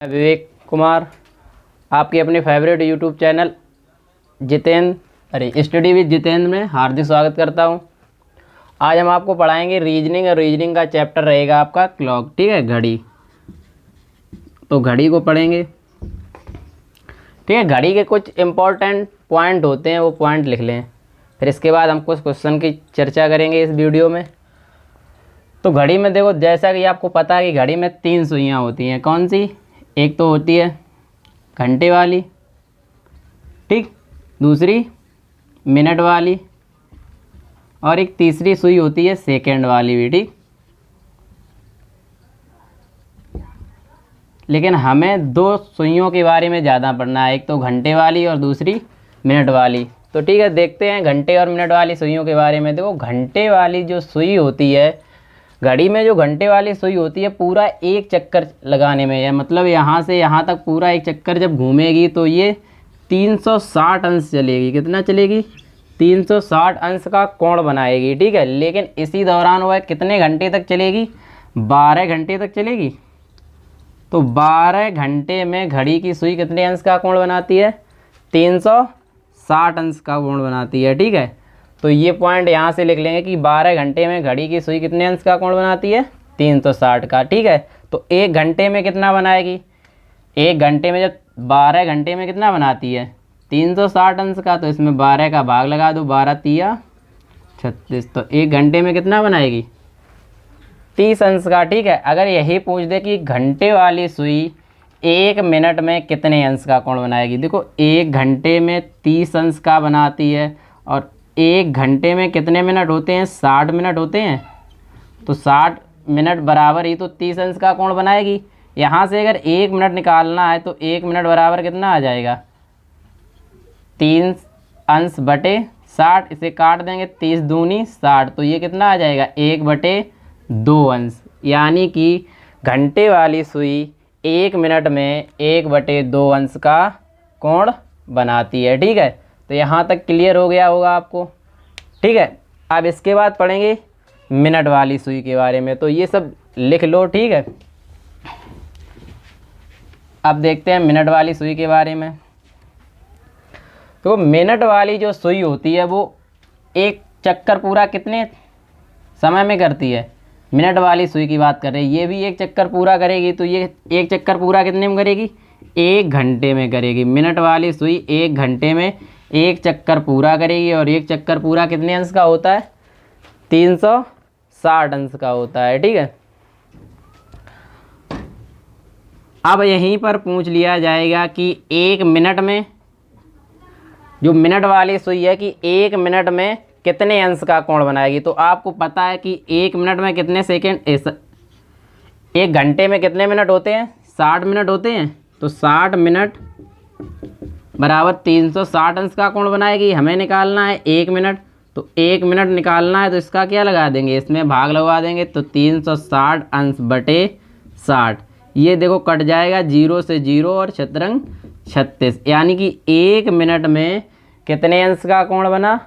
मैं विवेक कुमार आपके अपने favourite YouTube channel study with Jitendra में हार्दिक स्वागत करता हूं। आज हम आपको पढ़ाएंगे रीजनिंग, और रीजनिंग का चैप्टर रहेगा आपका क्लॉक। ठीक है, घड़ी। तो घड़ी को पढ़ेंगे। ठीक है, घड़ी के कुछ इम्पोर्टेंट पॉइंट होते हैं, वो पॉइंट लिख लें। फिर इसके बाद हम कुछ क्वेश्चन की चर्चा करेंगे इस वीडियो में। तो घड़ी में देखो, जैसा कि आपको पता है कि घड़ी में 3 सुइयाँ होती हैं। कौन सी? एक तो होती है घंटे वाली, ठीक, दूसरी मिनट वाली, और एक तीसरी सुई होती है सेकंड वाली भी। ठीक, लेकिन हमें 2 सुइयों के बारे में ज़्यादा पढ़ना है, एक तो घंटे वाली और दूसरी मिनट वाली। तो ठीक है, देखते हैं घंटे और मिनट वाली सुइयों के बारे में। देखो, घंटे वाली जो सुई होती है, घड़ी में जो घंटे वाली सुई होती है, पूरा एक चक्कर लगाने में है, मतलब यहाँ से यहाँ तक पूरा एक चक्कर जब घूमेगी तो ये 360 अंश चलेगी। कितना चलेगी? 360 अंश का कोण बनाएगी। ठीक है, लेकिन इसी दौरान वह कितने घंटे तक चलेगी? 12 घंटे तक चलेगी। तो 12 घंटे में घड़ी की सुई कितने अंश का कोण बनाती है? 360 अंश का कोण बनाती है। ठीक है, तो ये पॉइंट यहाँ से लिख लेंगे कि 12 घंटे में घड़ी की सुई कितने अंश का कोण बनाती है? 360 का। ठीक है, तो 1 घंटे में कितना बनाएगी? 1 घंटे में जब 12 घंटे में कितना बनाती है? 360 अंश का। तो इसमें 12 का भाग लगा दो, 12 तिया 36। तो 1 घंटे में कितना बनाएगी? 30 अंश का। ठीक है, अगर यही पूछ दे कि घंटे वाली सुई 1 मिनट में कितने अंश का कोण बनाएगी, देखो 1 घंटे में 30 अंश का बनाती है, और 1 घंटे में कितने मिनट होते हैं? 60 मिनट होते हैं। तो 60 मिनट बराबर ही तो 30 अंश का कोण बनाएगी। यहाँ से अगर 1 मिनट निकालना है तो 1 मिनट बराबर कितना आ जाएगा? 3 अंश बटे 60। इसे काट देंगे, 30 दूनी 60। तो ये कितना आ जाएगा? 1/2 अंश। यानी कि घंटे वाली सुई 1 मिनट में 1/2 अंश का कोण बनाती है। ठीक है, तो यहाँ तक क्लियर हो गया होगा आपको। ठीक है, अब इसके बाद पढ़ेंगे मिनट वाली सुई के बारे में। तो ये सब लिख लो। ठीक है, अब देखते हैं मिनट वाली सुई के बारे में। तो मिनट वाली जो सुई होती है वो एक चक्कर पूरा कितने समय में करती है? मिनट वाली सुई की बात कर रहे हैं। ये भी एक चक्कर पूरा करेगी, तो ये एक चक्कर पूरा कितने में करेगी? 1 घंटे में करेगी। मिनट वाली सुई 1 घंटे में 1 चक्कर पूरा करेगी, और 1 चक्कर पूरा कितने अंश का होता है? 360 अंश का होता है। ठीक है, अब यहीं पर पूछ लिया जाएगा कि 1 मिनट में, जो मिनट वाली सुई है, कि 1 मिनट में कितने अंश का कोण बनाएगी। तो आपको पता है कि 1 मिनट में कितने सेकेंड, 1 घंटे में कितने मिनट होते हैं? 60 मिनट होते हैं। तो 60 मिनट बराबर 360 अंश का कोण बनाएगी। हमें निकालना है 1 मिनट। तो 1 मिनट निकालना है तो इसका क्या लगा देंगे? इसमें भाग लगवा देंगे। तो 360 अंश बटे 60। ये देखो कट जाएगा, 0 से 0 और शतरंग 36। यानी कि 1 मिनट में कितने अंश का कोण बना?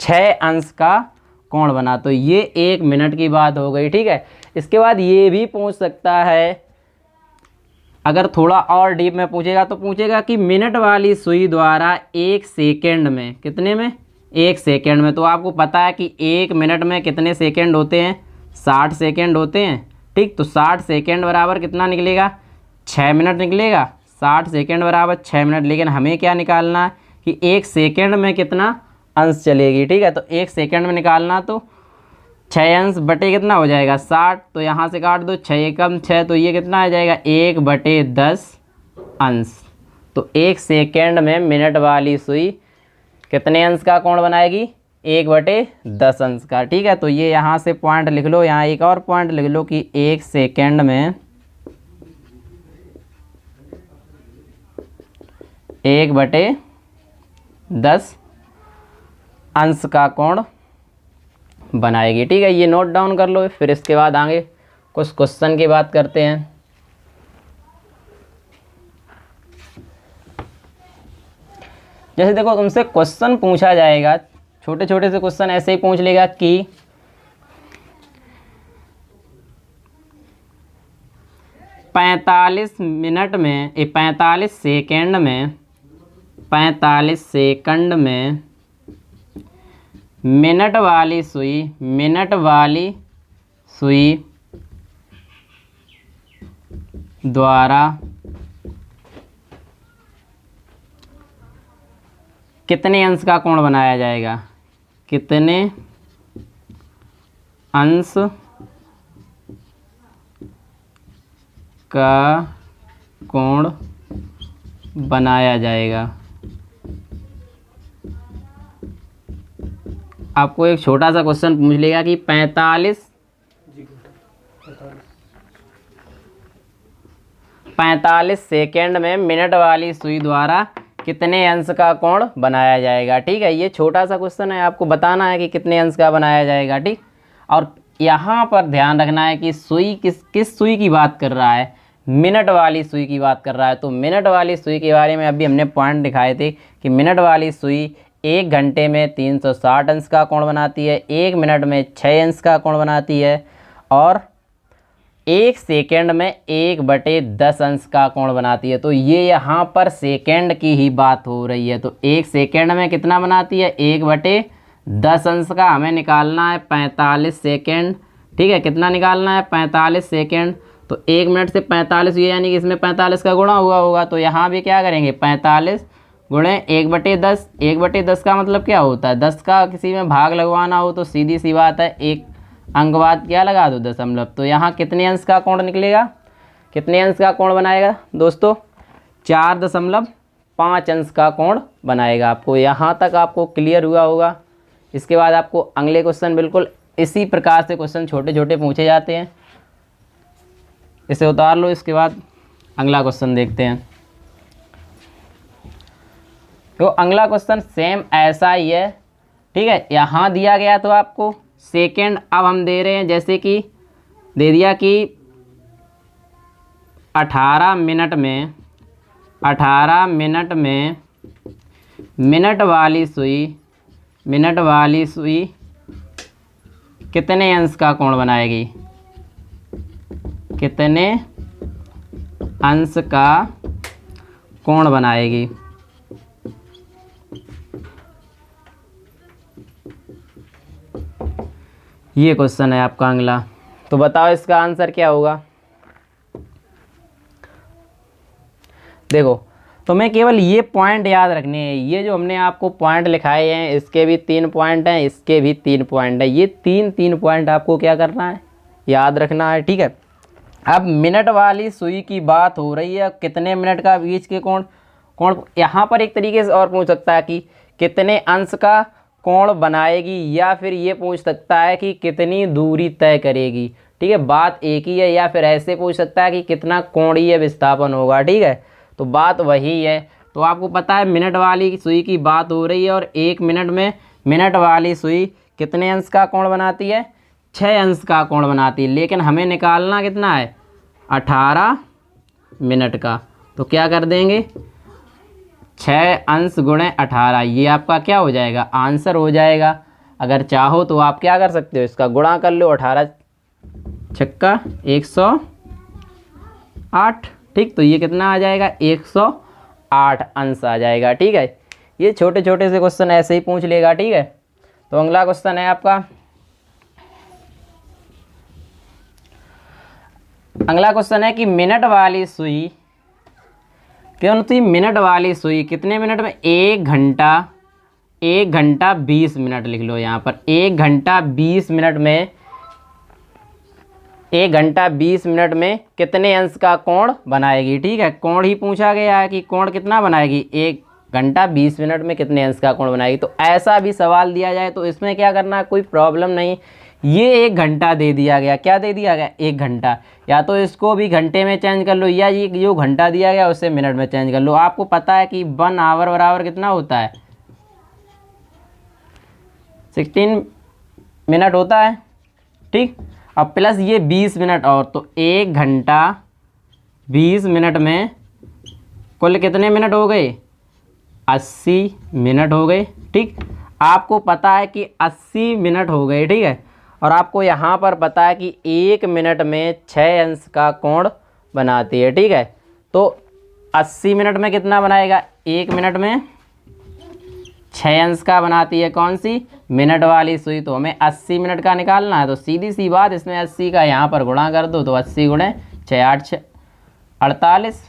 6 अंश का कोण बना। तो ये 1 मिनट की बात हो गई। ठीक है, इसके बाद ये भी पूछ सकता है, अगर थोड़ा और डीप में पूछेगा तो पूछेगा कि मिनट वाली सुई द्वारा 1 सेकेंड में, कितने में? 1 सेकेंड में। तो आपको पता है कि 1 मिनट में कितने सेकेंड होते हैं? 60 सेकेंड होते हैं। ठीक, तो 60 सेकेंड बराबर कितना निकलेगा? 6 मिनट निकलेगा। 60 सेकेंड बराबर 6 मिनट। लेकिन हमें क्या निकालना है कि 1 सेकेंड में कितना अंश चलेगी। ठीक है, तो 1 सेकेंड में निकालना, तो 6 अंश बटे कितना हो जाएगा? 60। तो यहाँ से काट दो, 6 एकम 6। तो ये कितना आ जाएगा? 1/10 अंश। तो 1 सेकेंड में मिनट वाली सुई कितने अंश का कोण बनाएगी? 1/10 अंश का। ठीक है, तो ये यहाँ से पॉइंट लिख लो। यहाँ एक और पॉइंट लिख लो कि 1 सेकेंड में 1/10 अंश का कोण बनाएगी। ठीक है, ये नोट डाउन कर लो। फिर इसके बाद आगे कुछ क्वेश्चन की बात करते हैं। जैसे देखो, तुमसे क्वेश्चन पूछा जाएगा, छोटे छोटे से क्वेश्चन ऐसे ही पूछ लेगा कि 45 मिनट में 45 सेकंड में 45 सेकंड में मिनट वाली सुई द्वारा कितने अंश का कोण बनाया जाएगा? कितने अंश का कोण बनाया जाएगा? आपको एक छोटा सा क्वेश्चन पूछ लेगा कि 45 सेकेंड में मिनट वाली सुई द्वारा कितने अंश का कोण बनाया जाएगा। ठीक है, ये छोटा सा क्वेश्चन है, आपको बताना है कि कितने अंश का बनाया जाएगा। ठीक, और यहाँ पर ध्यान रखना है कि सुई किस सुई की बात कर रहा है, मिनट वाली सुई की बात कर रहा है। तो मिनट वाली सुई के बारे में अभी हमने पॉइंट दिखाए थे कि मिनट वाली सुई 1 घंटे में 360 अंश का कोण बनाती है, 1 मिनट में 6 अंश का कोण बनाती है, और 1 सेकेंड में 1/10 अंश का कोण बनाती है। तो ये यहाँ पर सेकेंड की ही बात हो रही है। तो 1 सेकेंड में कितना बनाती है? 1/10 अंश का हमें निकालना है 45 सेकेंड। ठीक है, कितना निकालना है? 45 सेकेंड। तो 1 मिनट से 45 हुआ, यानी कि इसमें 45 का गुणा हुआ होगा। तो यहाँ भी क्या करेंगे? 45 गुणे 1/10। 1/10 का मतलब क्या होता है? 10 का किसी में भाग लगवाना हो तो सीधी सी बात है, एक अंक बाद क्या लगा दो? दशमलव। तो यहाँ कितने अंश का कोण निकलेगा? कितने अंश का कोण बनाएगा दोस्तों? 4.5 अंश का कोण बनाएगा। आपको यहाँ तक आपको क्लियर हुआ होगा। इसके बाद आपको अगले क्वेश्चन बिल्कुल इसी प्रकार से क्वेश्चन छोटे छोटे पूछे जाते हैं, इसे उतार लो। इसके बाद अगला क्वेश्चन देखते हैं। तो अगला क्वेश्चन सेम ऐसा ही है। ठीक है, यहाँ दिया गया तो आपको सेकेंड, अब हम दे रहे हैं जैसे कि दे दिया कि 18 मिनट में मिनट वाली सुई कितने अंश का कोण बनाएगी? कितने अंश का कोण बनाएगी? ये क्वेश्चन है आपका अगला। तो बताओ इसका आंसर क्या होगा? देखो, तुम्हें केवल ये पॉइंट याद रखने हैं। ये जो हमने आपको पॉइंट लिखाए हैं, इसके भी 3 पॉइंट हैं, इसके भी 3 पॉइंट हैं। ये 3 पॉइंट आपको क्या करना है? याद रखना है। ठीक है, अब मिनट वाली सुई की बात हो रही है, कितने मिनट का बीच के कोण यहाँ पर एक तरीके से और पूछ सकता है कि कितने अंश का कोण बनाएगी, या फिर ये पूछ सकता है कि कितनी दूरी तय करेगी। ठीक है, बात एक ही है। या फिर ऐसे पूछ सकता है कि कितना कोणीय विस्थापन होगा। ठीक है, तो बात वही है। तो आपको पता है मिनट वाली सुई की बात हो रही है, और 1 मिनट में मिनट वाली सुई कितने अंश का कोण बनाती है? 6 अंश का कोण बनाती है। लेकिन हमें निकालना कितना है? 18 मिनट का। तो क्या कर देंगे? 6 अंश गुणे 18, ये आपका क्या हो जाएगा? आंसर हो जाएगा। अगर चाहो तो आप क्या कर सकते हो? इसका गुणा कर लो, 18 छक्का 108। ठीक, तो ये कितना आ जाएगा? 108 अंश आ जाएगा। ठीक है, ये छोटे छोटे से क्वेश्चन ऐसे ही पूछ लेगा। ठीक है, तो अगला क्वेश्चन है आपका। अगला क्वेश्चन है कि मिनट वाली सुई मिनट वाली सुई कितने मिनट में? 1 घंटा 20 मिनट लिख लो यहाँ पर। 1 घंटा 20 मिनट में 1 घंटा 20 मिनट में कितने अंश का कोण बनाएगी? ठीक है, कोण ही पूछा गया है कि कोण कितना बनाएगी? 1 घंटा 20 मिनट में कितने अंश का कोण बनाएगी। तो ऐसा भी सवाल दिया जाए तो इसमें क्या करना है? कोई प्रॉब्लम नहीं। ये 1 घंटा दे दिया गया। क्या दे दिया गया? 1 घंटा। या तो इसको भी घंटे में चेंज कर लो, या ये जो घंटा दिया गया उससे मिनट में चेंज कर लो। आपको पता है कि 1 आवर बराबर कितना होता है? 16 मिनट होता है। ठीक, अब प्लस ये 20 मिनट और, तो 1 घंटा 20 मिनट में कुल कितने मिनट हो गए? 80 मिनट हो गए। ठीक, आपको पता है कि 80 मिनट हो गए। ठीक है, और आपको यहाँ पर पता है कि 1 मिनट में 6 अंश का कोण बनाती है, ठीक है। तो 80 मिनट में कितना बनाएगा, 1 मिनट में 6 अंश का बनाती है कौन सी, मिनट वाली सुई। तो हमें 80 मिनट का निकालना है, तो सीधी सी बात, इसमें 80 का यहाँ पर गुणा कर दो, तो 80 गुणे 6 8 6 48,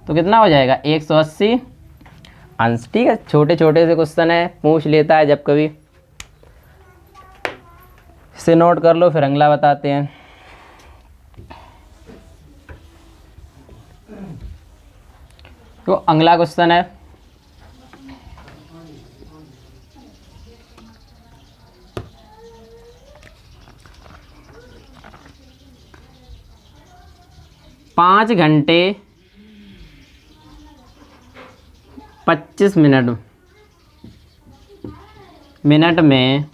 तो कितना हो जाएगा 180 अंश, ठीक है। छोटे छोटे से क्वेश्चन है, पूछ लेता है जब कभी, इसे नोट कर लो, फिर अगला बताते हैं। तो अगला क्वेश्चन है, पाँच घंटे 25 मिनट में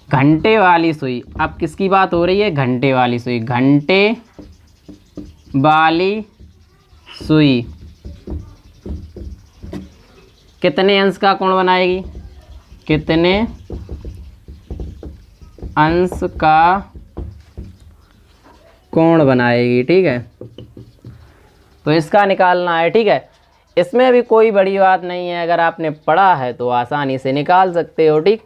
घंटे वाली सुई, अब किसकी बात हो रही है, घंटे वाली सुई, घंटे वाली सुई कितने अंश का कोण बनाएगी, कितने अंश का कोण बनाएगी, ठीक है। तो इसका निकालना है, ठीक है। इसमें भी कोई बड़ी बात नहीं है, अगर आपने पढ़ा है तो आसानी से निकाल सकते हो, ठीक।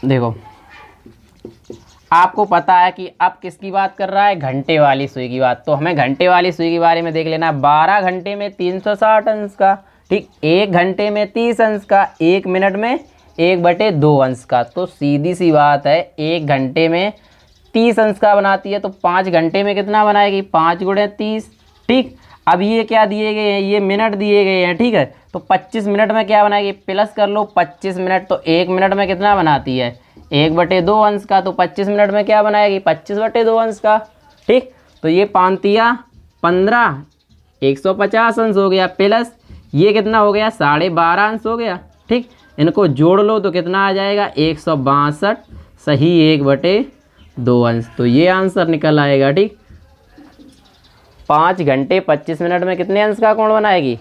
देखो आपको पता है कि अब किसकी बात कर रहा है, घंटे वाली सुई की बात। तो हमें घंटे वाली सुई के बारे में देख लेना, 12 घंटे में 360 अंश का, ठीक, 1 घंटे में 30 अंश का, 1 मिनट में 1/2 अंश का। तो सीधी सी बात है, 1 घंटे में 30 अंश का बनाती है, तो 5 घंटे में कितना बनाएगी, 5 गुणे 30, ठीक। अब ये क्या दिए गए हैं, ये मिनट दिए गए हैं, ठीक है। तो 25 मिनट में क्या बनाएगी, प्लस कर लो 25 मिनट, तो 1 मिनट में कितना बनाती है, 1/2 अंश का। तो 25 मिनट में क्या बनाएगी, 25/2 अंश का, ठीक। तो ये 5 15 150 अंश हो गया, प्लस ये कितना हो गया, 12.5 अंश हो गया, ठीक। इनको जोड़ लो तो कितना आ जाएगा, 162 सही 1/2 अंश। तो ये आंसर निकल आएगा, ठीक। 5 घंटे 25 मिनट में कितने अंश का कोण बनाएगी,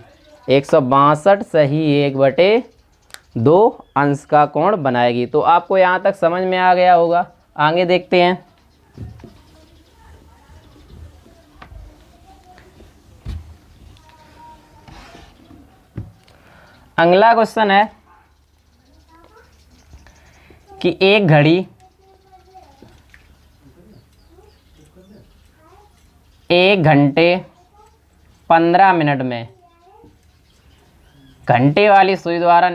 162 सही 1/2 अंश का कोण बनाएगी। तो आपको यहाँ तक समझ में आ गया होगा। आगे देखते हैं। अगला क्वेश्चन है कि एक घड़ी 1 घंटे 15 मिनट में घंटे वाली सुई द्वारा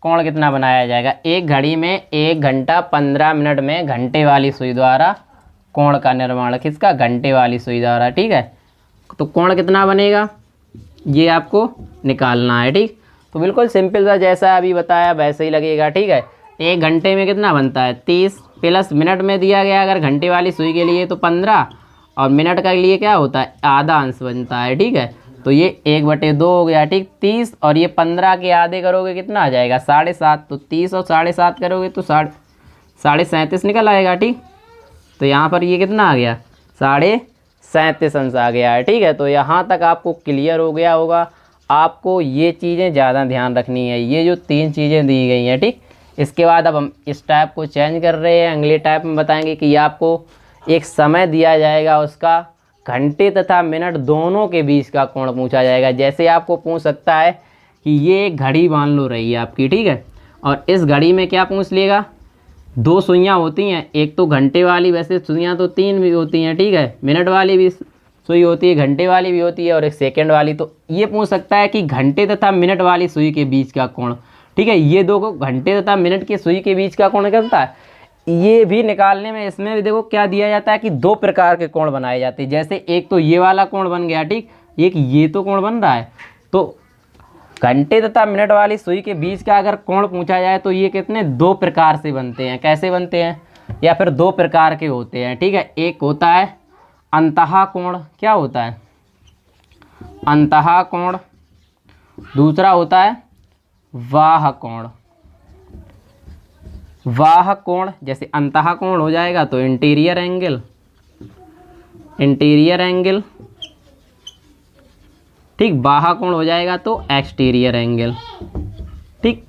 कोण कितना बनाया जाएगा। एक घड़ी में 1 घंटा 15 मिनट में घंटे वाली सुई द्वारा कोण का निर्माण, किसका, घंटे वाली सुई द्वारा, ठीक है। तो कोण कितना बनेगा ये आपको निकालना है, ठीक। तो बिल्कुल सिंपल सा, जैसा अभी बताया वैसे ही लगेगा, ठीक है। 1 घंटे में कितना बनता है 30, प्लस मिनट में दिया गया अगर घंटे वाली सुई के लिए तो 15, और मिनट के लिए क्या होता है, आधा अंश बनता है, ठीक है। तो ये 1/2 हो गया, ठीक। 30 और ये 15 के आधे करोगे कितना आ जाएगा, 7.5। तो 30 और 7.5 करोगे तो 37.5 निकल आएगा, ठीक। तो यहाँ पर ये कितना आ गया, 37.5 अंश आ गया है, ठीक है। तो यहाँ तक आपको क्लियर हो गया होगा। आपको ये चीज़ें ज़्यादा ध्यान रखनी है, ये जो 3 चीज़ें दी गई हैं, ठीक। इसके बाद अब हम इस टाइप को चेंज कर रहे हैं, अगले टाइप में बताएंगे कि आपको एक समय दिया जाएगा, उसका घंटे तथा मिनट दोनों के बीच का कोण पूछा जाएगा। जैसे आपको पूछ सकता है कि ये एक घड़ी मान लो रही है आपकी, ठीक है, और इस घड़ी में क्या पूछ लेगा, 2 सुइयाँ होती हैं, एक तो घंटे वाली, वैसे सुइयाँ तो 3 भी होती हैं, ठीक है, मिनट वाली भी सुई होती है, घंटे वाली भी होती है, और एक सेकंड वाली। तो ये पूछ सकता है कि घंटे तथा मिनट वाली सुई के बीच का कोण, ठीक है। ये दो को घंटे तथा मिनट की सुई के बीच का कोण करता है, ये भी निकालने में इसमें भी देखो क्या दिया जाता है कि 2 प्रकार के कोण बनाए जाते हैं। जैसे एक तो ये वाला कोण बन गया, ठीक, एक ये तो कोण बन रहा है। तो घंटे तथा मिनट वाली सुई के बीच का अगर कोण पूछा जाए तो ये कितने 2 प्रकार से बनते हैं। कैसे बनते हैं, या फिर 2 प्रकार के होते हैं, ठीक है। एक होता है अंतः कोण, क्या होता है, अंतः कोण। दूसरा होता है वाह कोण। वाह कोण, जैसे अंतः कोण हो जाएगा तो इंटीरियर एंगल, इंटीरियर एंगल, ठीक। बाह्य कोण हो जाएगा तो एक्सटीरियर एंगल, ठीक।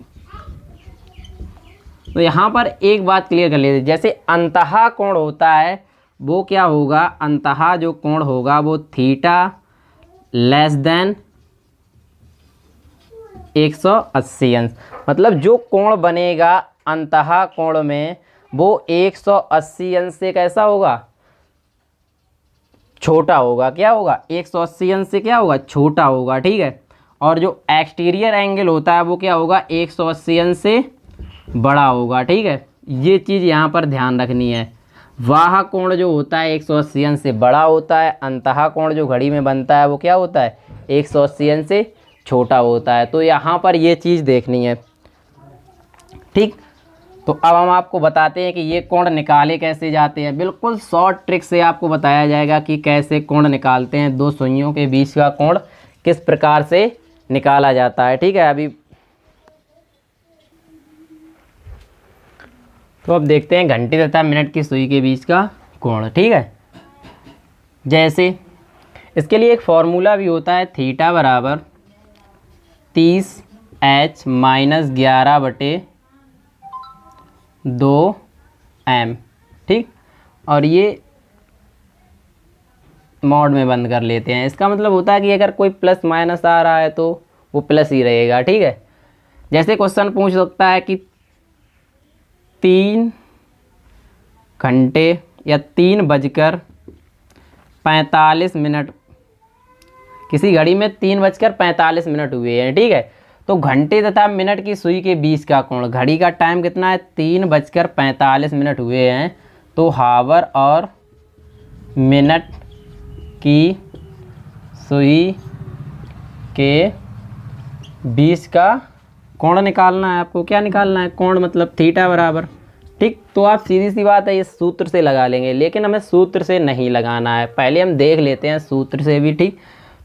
तो यहाँ पर एक बात क्लियर कर लेते, जैसे अंतः कोण होता है वो क्या होगा, अंतः जो कोण होगा वो थीटा लेस देन 180 अंश। मतलब जो कोण बनेगा अंतः कोण में वो 180 अंश से कैसा होगा, छोटा होगा। क्या होगा, 180 अंश से क्या होगा, छोटा होगा। ठीक है। और जो एक्सटीरियर एंगल होता है वो क्या होगा, 180 अंश से बड़ा होगा। ठीक है, ये चीज़ यहाँ पर ध्यान रखनी है। वाह कोण जो होता है 180 अंश से बड़ा होता है, अंतः कोण जो घड़ी में बनता है वो क्या होता है, 180 अंश से छोटा होता है। तो यहाँ पर ये चीज़ देखनी है। ठीक, तो अब हम आपको बताते हैं कि ये कोण निकाले कैसे जाते हैं। बिल्कुल शॉर्ट ट्रिक से आपको बताया जाएगा कि कैसे कोण निकालते हैं, दो सुइयों के बीच का कोण किस प्रकार से निकाला जाता है। ठीक है, अभी तो अब देखते हैं घंटे तथा मिनट की सुई के बीच का कोण। ठीक है, जैसे इसके लिए एक फॉर्मूला भी होता है, थीटा बराबर 30h माइनस 11/2m। ठीक, और ये मॉड में बंद कर लेते हैं। इसका मतलब होता है कि अगर कोई प्लस माइनस आ रहा है तो वो प्लस ही रहेगा। ठीक है, जैसे क्वेश्चन पूछ सकता है कि 3 घंटे या 3:45, किसी घड़ी में 3:45 हुए हैं। ठीक है, तो घंटे तथा मिनट की सुई के बीच का कोण, घड़ी का टाइम कितना है, 3:45 हुए हैं। तो हावर और मिनट की सुई के बीच का कोण निकालना है आपको। क्या निकालना है, कोण मतलब थीटा बराबर। ठीक, तो आप सीधी सी बात है ये सूत्र से लगा लेंगे, लेकिन हमें सूत्र से नहीं लगाना है, पहले हम देख लेते हैं सूत्र से भी। ठीक,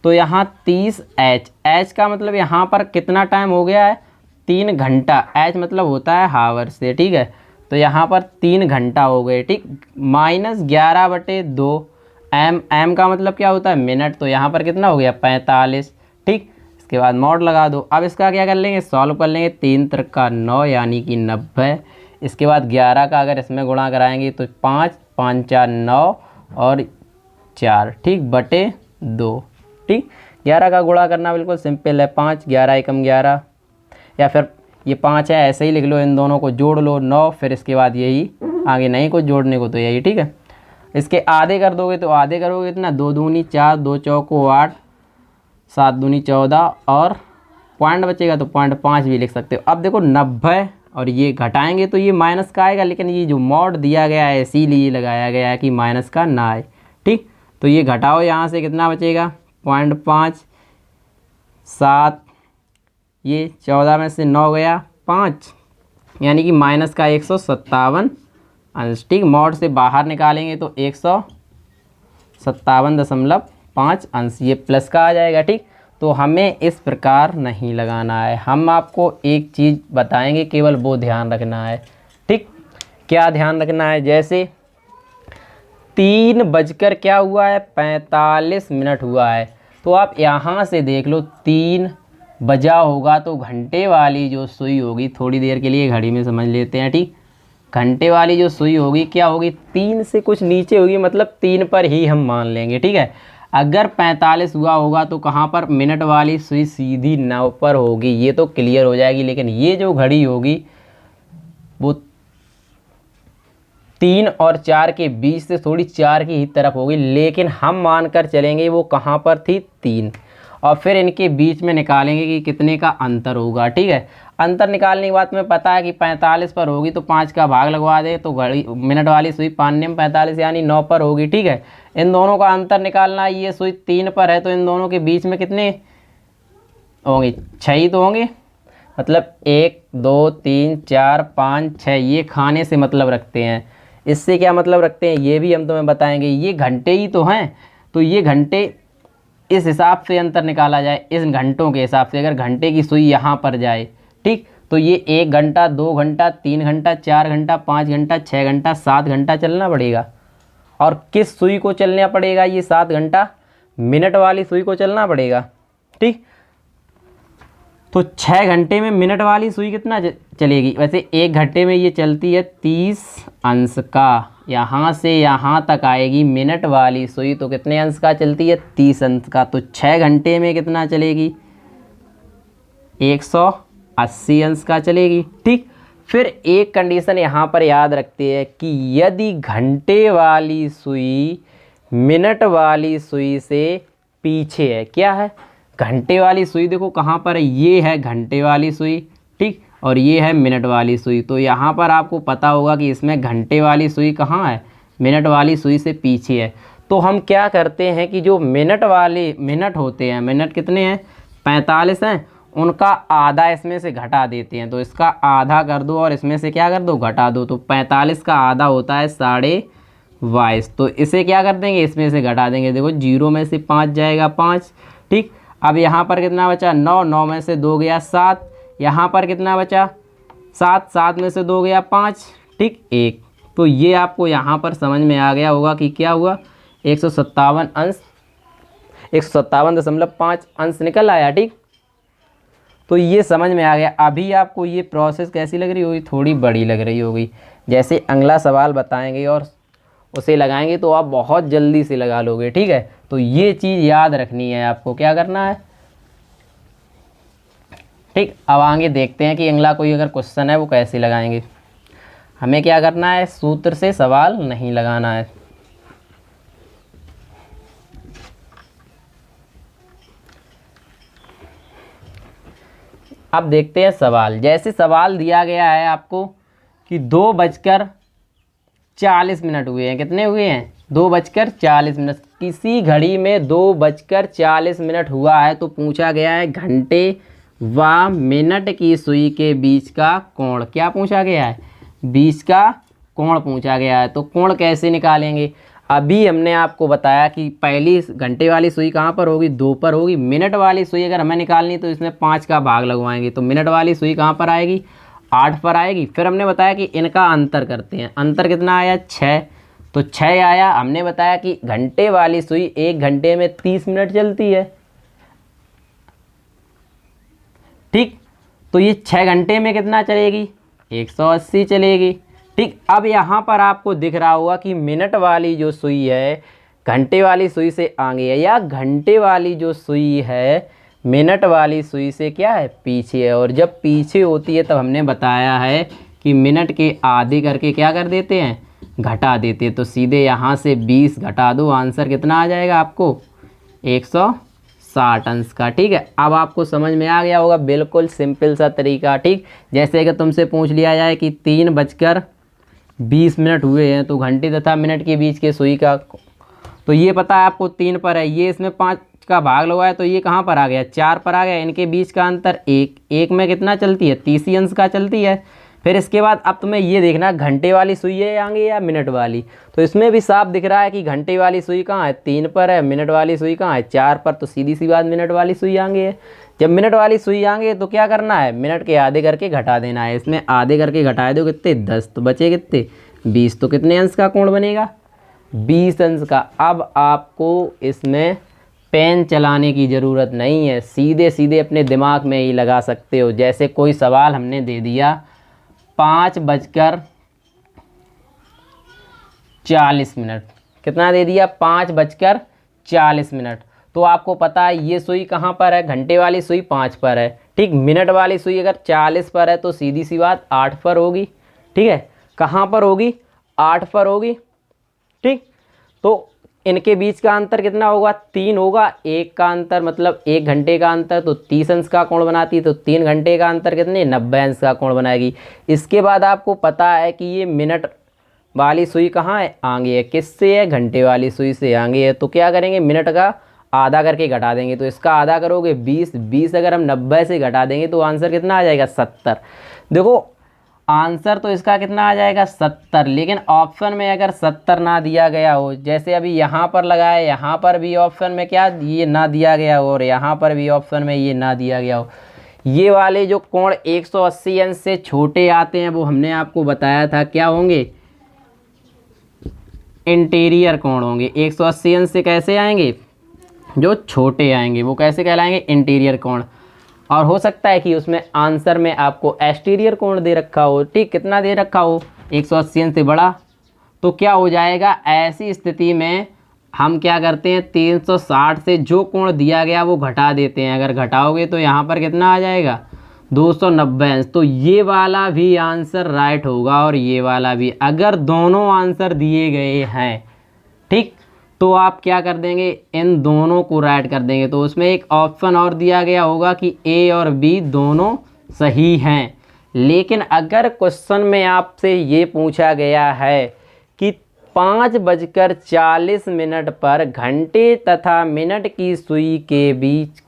तो यहाँ 30h, h का मतलब यहाँ पर कितना टाइम हो गया है, 3 घंटा। h मतलब होता है हावर से। ठीक है, तो यहाँ पर 3 घंटा हो गए। ठीक, माइनस 11/2 m का मतलब क्या होता है, मिनट। तो यहाँ पर कितना हो गया, 45। ठीक, इसके बाद मॉड लगा दो। अब इसका क्या कर लेंगे, सॉल्व कर लेंगे। 3 त्रिक का 9 यानी कि 90। इसके बाद 11 का अगर इसमें गुणा कराएंगे तो 5, 5 4 9 और 4। ठीक, बटे 2। ठीक, 11 का गुणा करना बिल्कुल सिंपल है, 5 11 एकम 11, या फिर ये 5 है ऐसे ही लिख लो, इन दोनों को जोड़ लो 9, फिर इसके बाद यही, आगे नहीं कुछ जोड़ने को तो यही। ठीक है, इसके आधे कर दोगे तो आधे करोगे इतना, 2 दूनी 4, 2 चौको 8, 7 दूनी 14 और पॉइंट बचेगा तो 0.5 भी लिख सकते हो। अब देखो 90 और ये घटाएंगे तो ये माइनस का आएगा, लेकिन ये जो मॉड दिया गया है इसीलिए लगाया गया है कि माइनस का ना आए। ठीक, तो ये घटाओ, यहाँ से कितना बचेगा, 0.5, 7, ये 14 में से 9 गया 5, यानी कि माइनस का 157 अंश। ठीक, मॉड से बाहर निकालेंगे तो 157.5 अंश, ये प्लस का आ जाएगा। ठीक, तो हमें इस प्रकार नहीं लगाना है, हम आपको एक चीज़ बताएंगे, केवल वो ध्यान रखना है। ठीक, क्या ध्यान रखना है, जैसे 3 बजकर क्या हुआ है, 45 मिनट हुआ है। तो आप यहाँ से देख लो, 3 बजा होगा तो घंटे वाली जो सुई होगी, थोड़ी देर के लिए घड़ी में समझ लेते हैं। ठीक, घंटे वाली जो सुई होगी क्या होगी, 3 से कुछ नीचे होगी, मतलब 3 पर ही हम मान लेंगे। ठीक है, अगर 45 हुआ होगा तो कहाँ पर, मिनट वाली सुई सीधी 9 पर होगी, ये तो क्लियर हो जाएगी। लेकिन ये जो घड़ी होगी वो 3 और 4 के बीच से थोड़ी 4 की ही तरफ होगी, लेकिन हम मानकर चलेंगे वो कहाँ पर थी, 3। और फिर इनके बीच में निकालेंगे कि कितने का अंतर होगा। ठीक है, अंतर निकालने के बाद में पता है कि 45 पर होगी तो 5 का भाग लगवा दे, तो घड़ी मिनट वाली सुई 5 में 45 यानी 9 पर होगी। ठीक है, इन दोनों का अंतर निकालना है, ये सुई 3 पर है तो इन दोनों के बीच में कितने होंगे, 6 ही तो होंगे। मतलब 1 2 3 4 5 6, ये खाने से मतलब रखते हैं। इससे क्या मतलब रखते हैं ये भी हम तुम्हें बताएंगे। ये घंटे ही तो हैं, तो ये घंटे इस हिसाब से अंतर निकाला जाए, इस घंटों के हिसाब से। अगर घंटे की सुई यहाँ पर जाए, ठीक, तो ये 1 घंटा 2 घंटा 3 घंटा 4 घंटा 5 घंटा 6 घंटा 7 घंटा चलना पड़ेगा। और किस सुई को चलना पड़ेगा, ये 7 घंटा मिनट वाली सुई को चलना पड़ेगा। ठीक, तो 6 घंटे में मिनट वाली सुई कितना चलेगी? वैसे 1 घंटे में ये चलती है 30 अंश का, यहाँ से यहाँ तक आएगी मिनट वाली सुई तो कितने अंश का चलती है? 30 अंश का। तो 6 घंटे में कितना चलेगी? 180 अंश का चलेगी। ठीक, फिर एक कंडीशन यहाँ पर याद रखते हैं कि यदि घंटे वाली सुई मिनट वाली सुई से पीछे है, क्या है? घंटे वाली सुई देखो कहाँ पर है, ये है घंटे वाली सुई, ठीक, और ये है मिनट वाली सुई। तो यहाँ पर आपको पता होगा कि इसमें घंटे वाली सुई कहाँ है? मिनट वाली सुई से पीछे है। तो हम क्या करते हैं कि जो मिनट होते हैं, मिनट कितने हैं? 45 हैं, उनका आधा इसमें से घटा देते हैं। तो इसका आधा कर दो और इसमें से क्या कर दो? घटा दो। तो 45 का आधा होता है 22.5। तो इसे क्या कर देंगे? इसमें से घटा देंगे। देखो 0 में से 5 जाएगा 5, ठीक। अब यहाँ पर कितना बचा? 9, 9 में से 2 गया 7, यहाँ पर कितना बचा? 7, 7 में से 2 गया 5, ठीक, 1। तो ये आपको यहाँ पर समझ में आ गया होगा कि क्या हुआ? 157 अंश, 157.5 अंश निकल आया, ठीक। तो ये समझ में आ गया। अभी आपको ये प्रोसेस कैसी लग रही होगी? थोड़ी बड़ी लग रही होगी। जैसे अगला सवाल बताएंगे और उसे लगाएंगे तो आप बहुत जल्दी से लगा लोगे, ठीक है। तो ये चीज़ याद रखनी है आपको, क्या करना है, ठीक। अब आगे देखते हैं कि अगला कोई अगर क्वेश्चन है वो कैसे लगाएंगे। हमें क्या करना है? सूत्र से सवाल नहीं लगाना है। अब देखते हैं सवाल। जैसे सवाल दिया गया है आपको कि 2:40 हुए हैं। कितने हुए हैं? 2:40। किसी घड़ी में 2:40 हुआ है तो पूछा गया है घंटे व मिनट की सुई के बीच का कोण। क्या पूछा गया है? बीच का कोण पूछा गया है। तो कोण कैसे निकालेंगे? अभी हमने आपको बताया कि पहली घंटे वाली सुई कहाँ पर होगी? 2 पर होगी। मिनट वाली सुई अगर हमें निकालनी तो इसमें 5 का भाग लगवाएंगे। तो मिनट वाली सुई कहाँ पर आएगी? 8 पर आएगी। फिर हमने बताया कि इनका अंतर करते हैं। अंतर कितना आया? 6। तो 6 आया। हमने बताया कि घंटे वाली सुई 1 घंटे में 30 मिनट चलती है, ठीक। तो ये 6 घंटे में कितना चलेगी? 180 चलेगी, ठीक। अब यहाँ पर आपको दिख रहा होगा कि मिनट वाली जो सुई है घंटे वाली सुई से आगे है, या घंटे वाली जो सुई है मिनट वाली सुई से क्या है? पीछे है। और जब पीछे होती है तब हमने बताया है कि मिनट के आधे करके क्या कर देते हैं? घटा देते हैं। तो सीधे यहाँ से 20 घटा दो, आंसर कितना आ जाएगा आपको? 160 अंश का, ठीक है। अब आपको समझ में आ गया होगा, बिल्कुल सिंपल सा तरीका, ठीक। जैसे कि तुमसे पूछ लिया जाए कि 3:20 हुए हैं तो घंटे तथा मिनट के बीच के सुई का, तो ये पता है आपको 3 पर है, ये इसमें 5 का भाग लगाया तो ये कहाँ पर आ गया? 4 पर आ गया। इनके बीच का अंतर 1, 1 में कितना चलती है? 30 अंश का चलती है। फिर इसके बाद अब तुम्हें ये देखना घंटे वाली सुई है आगे या मिनट वाली। तो इसमें भी साफ दिख रहा है कि घंटे वाली सुई कहाँ है? 3 पर है। मिनट वाली सुई कहाँ है? 4 पर। तो सीधी सी बात मिनट वाली सुई आगे है। जब मिनट वाली सुई आगे तो क्या करना है? मिनट के आधे करके घटा देना है। इसमें आधे करके घटाए दो कितने? 10। तो बचे कितने? 20। तो कितने अंश का कोण बनेगा? 20 अंश का। अब आपको इसमें पेन चलाने की ज़रूरत नहीं है, सीधे सीधे अपने दिमाग में ही लगा सकते हो। जैसे कोई सवाल हमने दे दिया 5:40, कितना दे दिया? 5:40। तो आपको पता है ये सुई कहाँ पर है? घंटे वाली सुई 5 पर है, ठीक। मिनट वाली सुई अगर 40 पर है तो सीधी सी बात 8 पर होगी, ठीक है। कहाँ पर होगी? 8 पर होगी, ठीक। तो इनके बीच का अंतर कितना होगा? 3 होगा। 1 का अंतर मतलब 1 घंटे का अंतर, तो 30 अंश का कोण बनाती है। तो 3 घंटे का अंतर कितने? 90 अंश का कोण बनाएगी। इसके बाद आपको पता है कि ये मिनट वाली सुई कहाँ है? आगे है। किससे है? घंटे वाली सुई से आगे है। तो क्या करेंगे? मिनट का आधा करके घटा देंगे। तो इसका आधा करोगे 20, 20 अगर हम 90 से घटा देंगे तो आंसर कितना आ जाएगा? 70। देखो आंसर तो इसका कितना आ जाएगा? 70। लेकिन ऑप्शन में अगर 70 ना दिया गया हो, जैसे अभी यहाँ पर लगाया, यहाँ पर भी ऑप्शन में क्या ये ना दिया गया हो और यहाँ पर भी ऑप्शन में ये ना दिया गया हो, ये वाले जो कोण 180 अंश से छोटे आते हैं वो हमने आपको बताया था क्या होंगे? इंटीरियर कोण होंगे। 180 अंश से कैसे आएंगे? जो छोटे आएंगे वो कैसे कहलाएंगे? इंटीरियर कोण। और हो सकता है कि उसमें आंसर में आपको एक्सटीरियर कोण दे रखा हो, ठीक, कितना दे रखा हो 180 अंश से बड़ा। तो क्या हो जाएगा, ऐसी स्थिति में हम क्या करते हैं 360 से जो कोण दिया गया वो घटा देते हैं। अगर घटाओगे तो यहाँ पर कितना आ जाएगा 290 अंश। तो ये वाला भी आंसर राइट होगा और ये वाला भी। अगर दोनों आंसर दिए गए हैं, ठीक, तो आप क्या कर देंगे, इन दोनों को राइट कर देंगे। तो उसमें एक ऑप्शन और दिया गया होगा कि ए और बी दोनों सही हैं। लेकिन अगर क्वेश्चन में आपसे ये पूछा गया है कि 5:40 पर घंटे तथा मिनट की सुई के बीच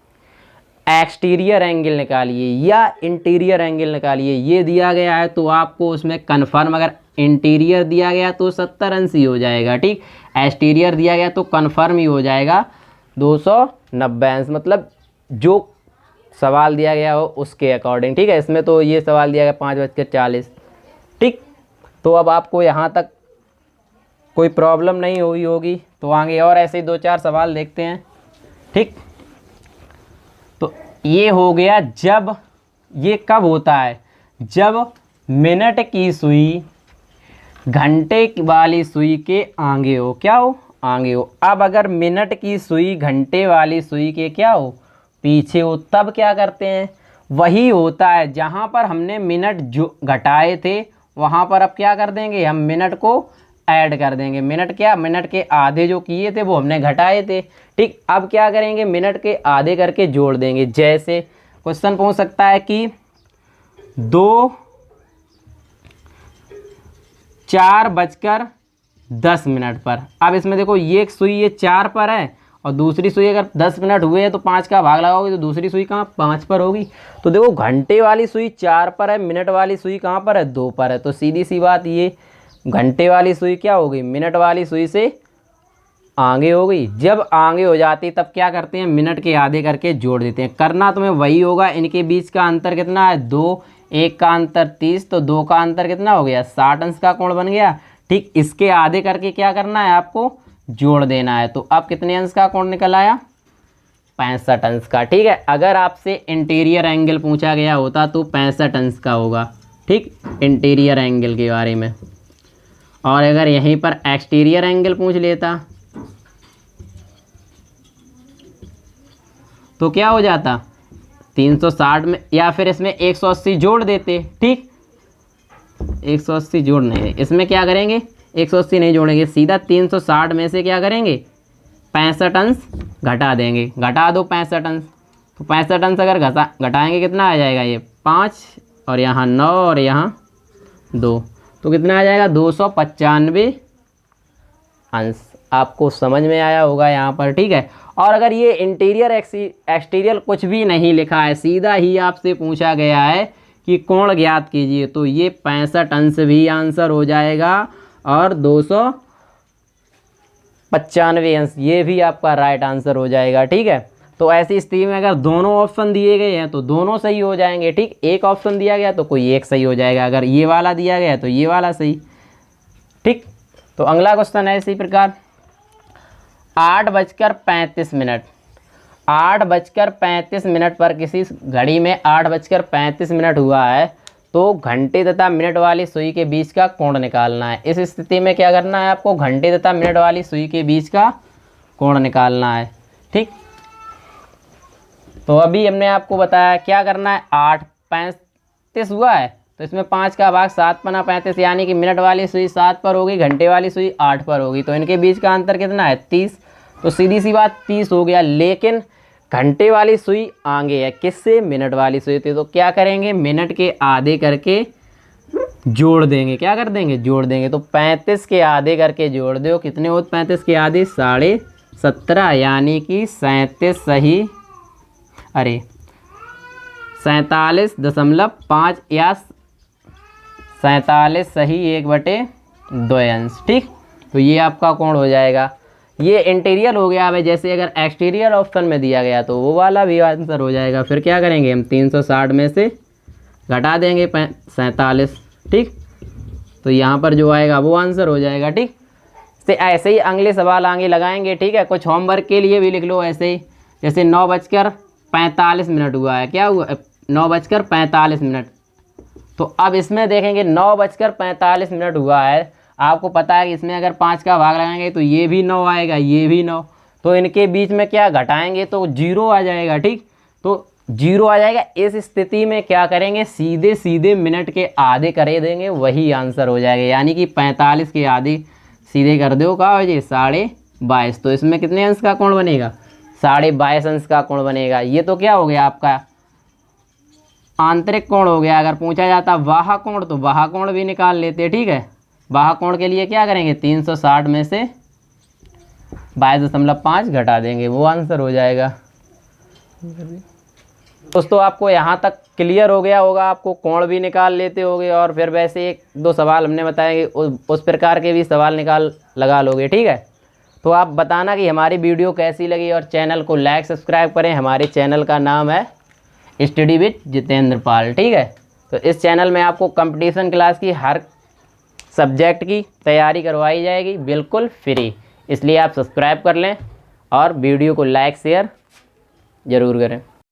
एक्सटीरियर एंगल निकालिए या इंटीरियर एंगल निकालिए, ये दिया गया है, तो आपको उसमें कन्फर्म, अगर इंटीरियर दिया गया तो 70 अंश ही हो जाएगा, ठीक, एक्सटीरियर दिया गया तो कन्फर्म ही हो जाएगा 290 अंश, मतलब जो सवाल दिया गया हो उसके अकॉर्डिंग, ठीक है। इसमें तो ये सवाल दिया गया 5:40, ठीक। तो अब आपको यहाँ तक कोई प्रॉब्लम नहीं हुई होगी। तो आगे और ऐसे ही 2-4 सवाल देखते हैं, ठीक। तो ये हो गया, जब ये कब होता है, जब मिनट की सुई घंटे वाली सुई के आगे हो, क्या हो, आगे हो। अब अगर मिनट की सुई घंटे वाली सुई के क्या हो, पीछे हो, तब क्या करते हैं, वही होता है जहाँ पर हमने मिनट जो घटाए थे वहाँ पर अब क्या कर देंगे, हम मिनट को ऐड कर देंगे। मिनट क्या, मिनट के आधे जो किए थे वो हमने घटाए थे, ठीक। अब क्या करेंगे, मिनट के आधे करके जोड़ देंगे। जैसे क्वेश्चन पूछ सकता है कि 4:10 पर। अब इसमें देखो ये सुई ये 4 पर है और दूसरी सुई अगर 10 मिनट हुए हैं तो 5 का भाग लगाओगे तो दूसरी सुई कहाँ 5 पर होगी। तो देखो घंटे वाली सुई 4 पर है, मिनट वाली सुई कहाँ पर है 2 पर है। तो सीधी सी बात, ये घंटे वाली सुई क्या हो गई, मिनट वाली सुई से आगे हो गई। जब आगे हो जाती तब क्या करते हैं, मिनट के आधे करके जोड़ देते हैं। करना तुम्हें वही होगा। इनके बीच का अंतर कितना है 2, 1 का अंतर 30, तो 2 का अंतर कितना हो गया 60 अंश का कोण बन गया, ठीक। इसके आधे करके क्या करना है, आपको जोड़ देना है। तो अब कितने अंश का कोण निकल आया 65 अंश का, ठीक है। अगर आपसे इंटीरियर एंगल पूछा गया होता तो 65 अंश का होगा, ठीक, इंटीरियर एंगल के बारे में। और अगर यहीं पर एक्सटीरियर एंगल पूछ लेता तो क्या हो जाता 360 में, या फिर इसमें 180 जोड़ देते, ठीक। 180 जोड़ नहीं, इसमें क्या करेंगे 180 नहीं जोड़ेंगे, सीधा 360 में से क्या करेंगे 65 अंश घटा देंगे। घटा दो 65 अंश, तो 65 अंश अगर घटाएंगे कितना आ जाएगा, ये 5 और यहाँ 9 और यहाँ 2, तो कितना आ जाएगा 295 अंश। आपको समझ में आया होगा यहाँ पर, ठीक है। और अगर ये इंटीरियर एक्सटीरियर कुछ भी नहीं लिखा है, सीधा ही आपसे पूछा गया है कि कोण ज्ञात कीजिए, तो ये 65 अंश भी आंसर हो जाएगा और 295 अंश ये भी आपका राइट आंसर हो जाएगा, ठीक है। तो ऐसी स्थिति में अगर दोनों ऑप्शन दिए गए हैं तो दोनों सही हो जाएंगे, ठीक। एक ऑप्शन दिया गया तो कोई एक सही हो जाएगा, अगर ये वाला दिया गया तो ये वाला सही, ठीक। तो अगला क्वेश्चन है इसी प्रकार 8:35। 8:35 पर किसी घड़ी में 8:35 हुआ है तो घंटे तथा मिनट वाली सुई के बीच का कोण निकालना है। इस स्थिति में क्या करना है, आपको घंटे तथा मिनट वाली सुई के बीच का कोण निकालना है, ठीक। तो अभी हमने आपको बताया क्या करना है, 8:35 हुआ है तो इसमें 5 का भाग 7 पना 35, यानी कि मिनट वाली सुई 7 पर होगी, घंटे वाली सुई 8 पर होगी, तो इनके बीच का अंतर कितना है 30। तो सीधी सी बात 30 हो गया। लेकिन घंटे वाली सुई आगे है, किससे, मिनट वाली सुई थी, तो क्या करेंगे मिनट के आधे करके जोड़ देंगे। क्या कर देंगे, जोड़ देंगे। तो 35 के आधे करके जोड़ दो, कितने होते 35 के आधे 17.5, यानी कि 37 सही, अरे 47.5 या 47 सही 1/2 अंश, ठीक। तो ये आपका कोण हो जाएगा। ये इंटीरियर हो गया। अब जैसे अगर एक्सटीरियर ऑप्शन में दिया गया तो वो वाला भी आंसर हो जाएगा। फिर क्या करेंगे हम 360 में से घटा देंगे 47, ठीक। तो यहाँ पर जो आएगा वो आंसर हो जाएगा, ठीक। से ऐसे ही अगले सवाल आगे लगाएंगे, ठीक है। कुछ होमवर्क के लिए भी लिख लो ऐसे ही, जैसे 9:10 45 मिनट हुआ है। क्या हुआ? 9:45। तो अब इसमें देखेंगे 9:45 हुआ है। आपको पता है कि इसमें अगर 5 का भाग लगाएंगे तो ये भी 9 आएगा, ये भी 9, तो इनके बीच में क्या घटाएंगे तो 0 आ जाएगा। ठीक, तो 0 आ जाएगा। इस स्थिति में क्या करेंगे, सीधे सीधे मिनट के आधे कर देंगे, वही आंसर हो जाएगा। यानी कि 45 के आधे सीधे कर दो, का हो जाए 22.5। तो इसमें कितने अंश का कोण बनेगा? 22.5 अंश का कोण बनेगा। ये तो क्या हो गया आपका आंतरिक कोण हो गया। अगर पूछा जाता बाह्य कोण तो बाह्य कोण भी निकाल लेते। ठीक है, बाह्य कोण के लिए क्या करेंगे, 360 में से 22.5 घटा देंगे, वो आंसर हो जाएगा। दोस्तों आपको यहाँ तक क्लियर हो गया होगा, आपको कोण भी निकाल लेते होगे और फिर वैसे 1-2 सवाल हमने बताए उस प्रकार के भी सवाल लगा लोगे। ठीक है, तो आप बताना कि हमारी वीडियो कैसी लगी और चैनल को लाइक सब्सक्राइब करें। हमारे चैनल का नाम है स्टडी विद जितेंद्र पाल। ठीक है, तो इस चैनल में आपको कंपटीशन क्लास की हर सब्जेक्ट की तैयारी करवाई जाएगी बिल्कुल फ्री, इसलिए आप सब्सक्राइब कर लें और वीडियो को लाइक शेयर ज़रूर करें।